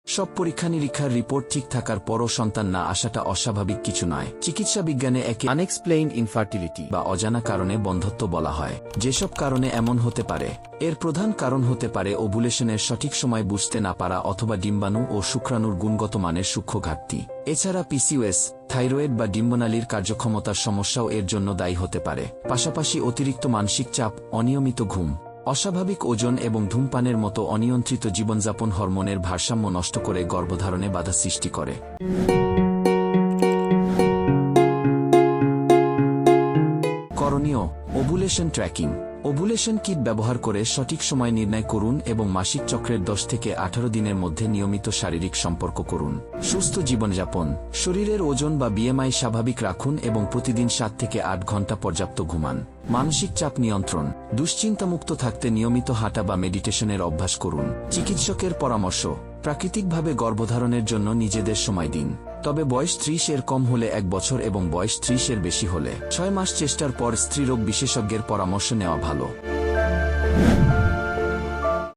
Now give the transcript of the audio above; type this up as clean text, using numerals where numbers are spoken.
সব পরীক্ষা নিরীক্ষার রিপোর্ট ঠিক থাকার পরও সন্তান না আসাটা অস্বাভাবিক কিছু নয়। চিকিৎসা বিজ্ঞানে একে আনএক্সপ্লেইনড ইনফার্টিলিটি বা অজানা কারণে বন্ধ্যত্ব বলা হয়। যেসব কারণে এমন হতে পারে, এর প্রধান কারণ হতে পারে ওভুলেশনের সঠিক সময় বুঝতে না পারা অথবা ডিম্বাণু ও শুক্রাণুর গুণগত মানের সূক্ষ্ম ঘাটতি। এছাড়া পিসিওএস, থাইরয়েড বা ডিম্বনালীর কার্যক্ষমতার সমস্যাও এর জন্য দায়ী হতে পারে। পাশাপাশি অতিরিক্ত মানসিক চাপ, অনিয়মিত ঘুম, অস্বাভাবিক ওজন এবং ধূমপানের মতো অনিয়ন্ত্রিত জীবনযাপন হরমোনের ভারসাম্য নষ্ট করে গর্ভধারণে বাধা সৃষ্টি করে। করণীয়: ওভুলেশন ট্র্যাকিং। ওভুলেশন কিট ব্যবহার করে সঠিক সময় নির্ণয় করুন এবং মাসিক চক্রের 10 থেকে 18 দিনের মধ্যে নিয়মিত শারীরিক সম্পর্ক করুন। সুস্থ জীবনযাপন: শরীরের ওজন বা বিএমআই স্বাভাবিক রাখুন এবং প্রতিদিন 7 থেকে 8 ঘন্টা পর্যাপ্ত ঘুমান। মানসিক চাপ নিয়ন্ত্রণ: দুশ্চিন্তামুক্ত থাকতে নিয়মিত হাঁটা বা মেডিটেশনের অভ্যাস করুন। চিকিৎসকের পরামর্শ: প্রাকৃতিকভাবে গর্ভধারণের জন্য নিজেদের সময় দিন। তবে বয়স 30 এর কম হলে 1 বছর এবং বয়স 30 এর বেশি হলে 6 মাস চেষ্টার পর স্ত্রীরোগ বিশেষজ্ঞের পরামর্শ নেওয়া ভালো।